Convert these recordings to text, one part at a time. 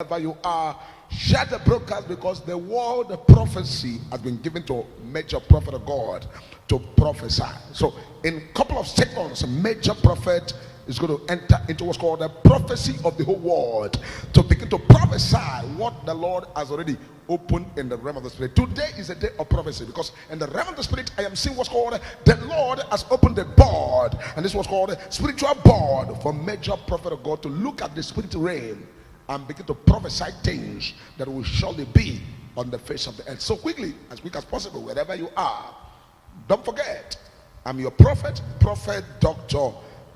wherever you are, share the broadcast, because the word, the prophecy has been given to major prophet of God to prophesy. So in a couple of seconds, a major prophet is going to enter into what's called the prophecy of the whole world, to begin to prophesy what the Lord has already opened in the realm of the spirit. Today is a day of prophecy, because in the realm of the spirit I am seeing what's called the Lord has opened the board, and this was called spiritual board for major prophet of God to look at the spiritual realm and begin to prophesy things that will surely be on the face of the earth. So quickly, as quick as possible, wherever you are, don't forget, I'm your prophet, Dr.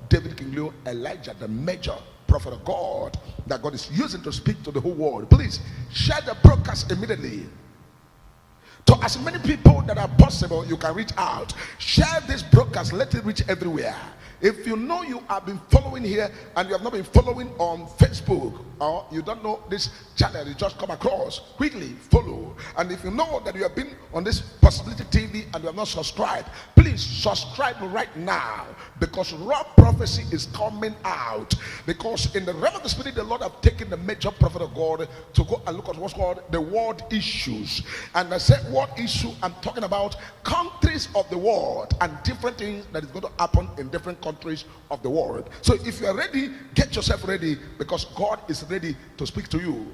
David Kingleo Elijah, the major prophet of God that God is using to speak to the whole world. Please share the broadcast immediately to as many people that are possible. You can reach out, share this broadcast, let it reach everywhere. If you know you have been following here and you have not been following on Facebook, or you don't know this channel, you just come across, quickly follow. And if you know that you have been on this Possibility TV and you have not subscribed, please subscribe right now, because raw prophecy is coming out. Because in the realm of the spirit, the Lord have taken the major prophet of God to go and look at what's called the world issues. And I said world issue, I'm talking about countries of the world and different things that is going to happen in different countries of the world. So if you are ready, get yourself ready, because God is ready to speak to you.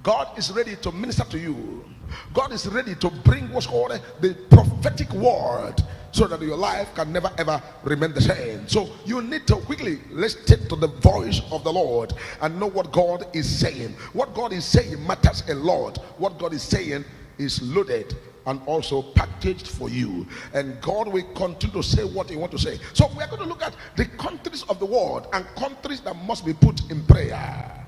God is ready to minister to you. God is ready to bring what's called the prophetic word, so that your life can never ever remain the same. So you need to quickly listen to the voice of the Lord and know what God is saying. What God is saying matters a lot. What God is saying is loaded and also packaged for you, and God will continue to say what He wants to say. So we are going to look at the countries of the world and countries that must be put in prayer.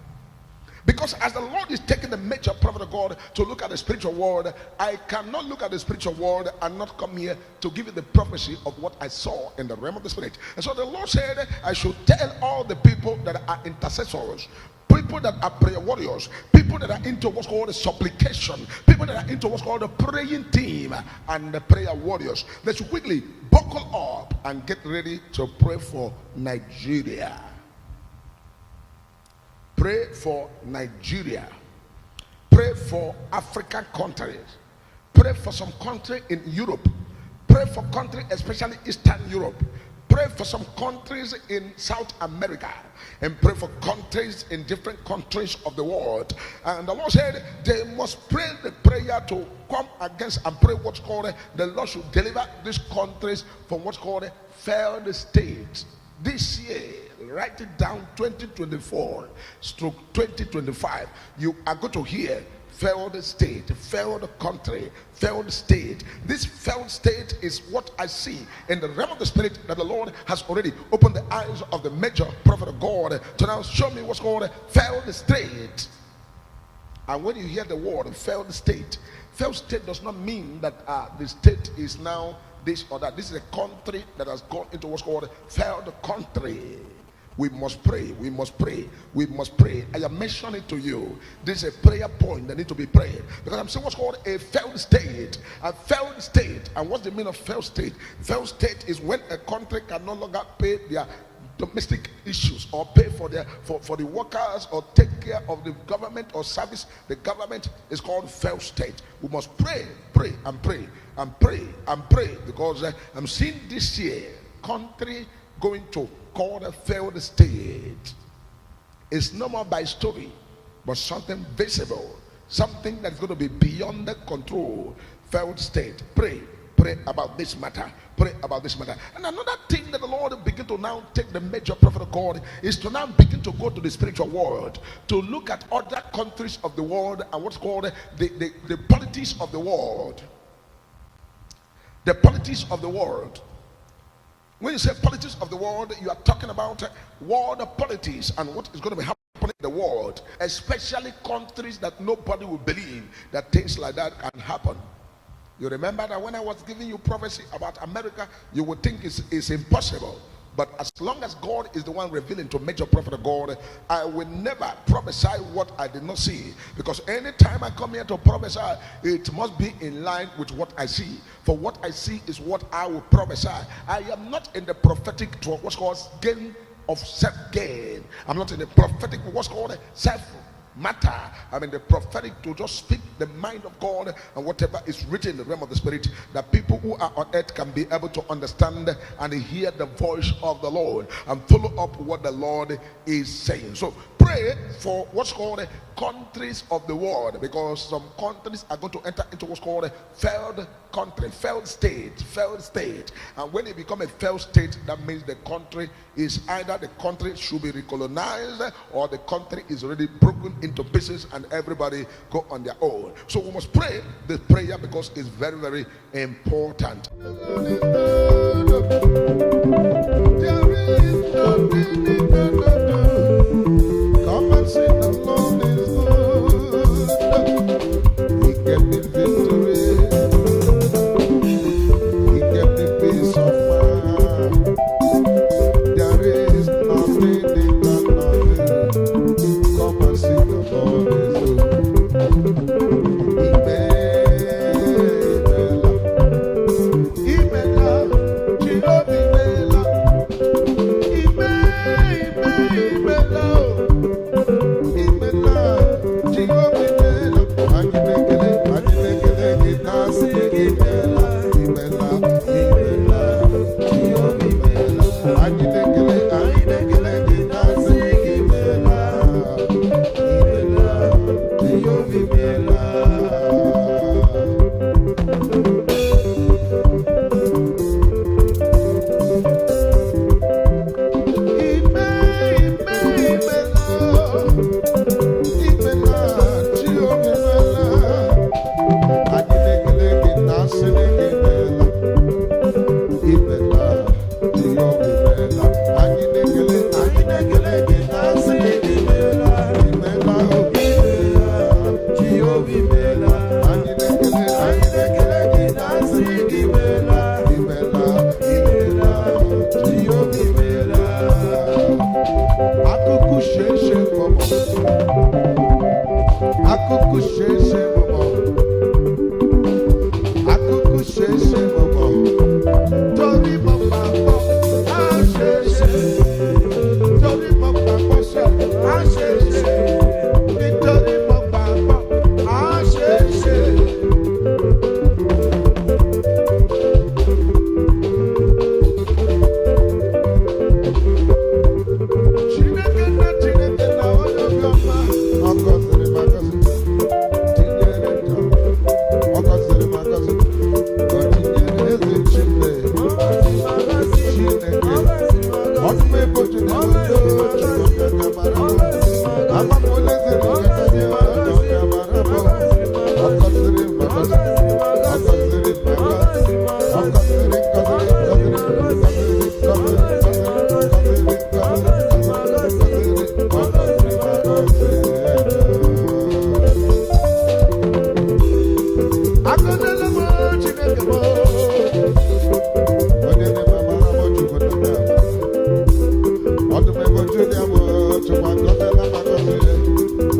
Because as the Lord is taking the major prophet of God to look at the spiritual world, I cannot look at the spiritual world and not come here to give you the prophecy of what I saw in the realm of the spirit. And so the Lord said I should tell all the people that are intercessors, people that are prayer warriors, people that are into what's called a supplication, people that are into what's called a praying team and the prayer warriors, they should quickly buckle up and get ready to pray for Nigeria. Pray for Nigeria. Pray for African countries. Pray for some country in Europe. Pray for countries, especially Eastern Europe. Pray for some countries in South America, and pray for countries in different countries of the world. And the Lord said they must pray the prayer to come against and pray what's called the Lord should deliver these countries from what's called failed states. This year, write it down, 2024 stroke 2025, you are going to hear failed state, failed country, failed state. This failed state is what I see in the realm of the spirit, that the Lord has already opened the eyes of the major prophet of God to now show me what's called failed state. And when you hear the word failed state does not mean that the state is now this or that. This is a country that has gone into what's called failed country. We must pray, we must pray, we must pray. I am mentioning to you, this is a prayer point that need to be prayed, because I'm saying what's called a failed state. A failed state. And what's the meaning of failed state? Failed state is when a country can no longer pay their domestic issues, or pay for their for the workers, or take care of the government or service the government. Is called failed state. We must pray, pray and pray and pray and pray, because I'm seeing this year country going to call a failed state. It's no more by story, but something visible, something that's going to be beyond the control. Failed state. Pray about this matter. Pray about this matter. And another thing that the Lord begin to now take the major prophet of God is to now begin to go to the spiritual world, to look at other countries of the world and what's called the politics of the world. The politics of the world. When you say politics of the world, you are talking about world politics and what is going to be happening in the world, especially countries that nobody will believe that things like that can happen. You remember that when I was giving you prophecy about America, you would think it's impossible. But as long as God is the one revealing to major prophet of God, I will never prophesy what I did not see. Because anytime I come here to prophesy, it must be in line with what I see. For what I see is what I will prophesy. I am not in the prophetic to what's called gain of self-gain. I'm not in the prophetic, what's called self-matter. I'm in the prophetic to just speak the mind of God and whatever is written in the realm of the spirit, that people who are on earth can be able to understand and hear the voice of the Lord and follow up what the Lord is saying. So pray for what's called countries of the world, because some countries are going to enter into what's called a failed country, failed state. And when it becomes a failed state, that means the country is either the country should be recolonized or the country is already broken into pieces and everybody go on their own. So we must pray this prayer because it's very, very important. Come and sing the Lord is good. He gave me victory. He gave me peace of mind. There is nothing they cannot do. Come and sing the Lord is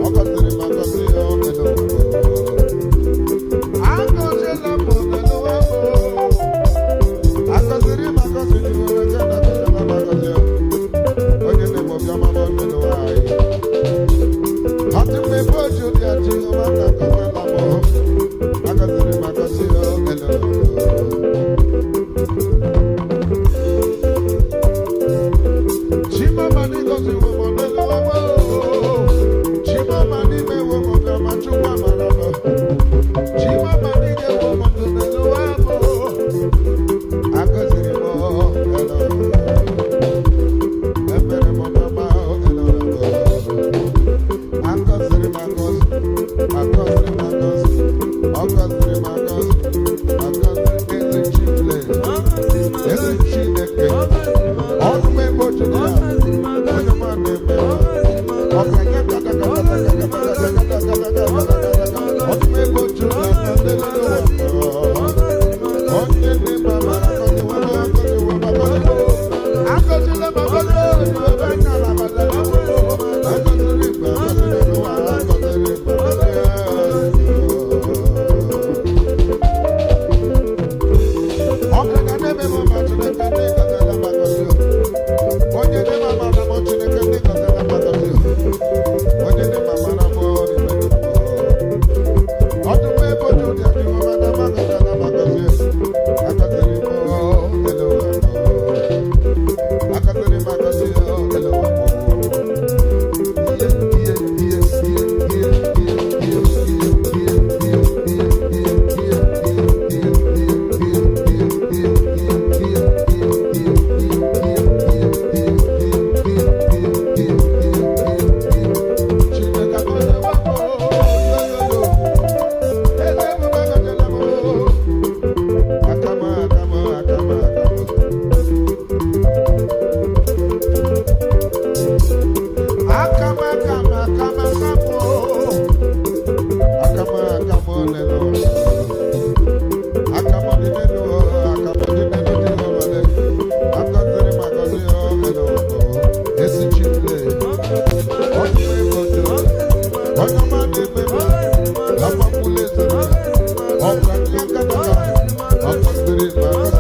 What Spirit,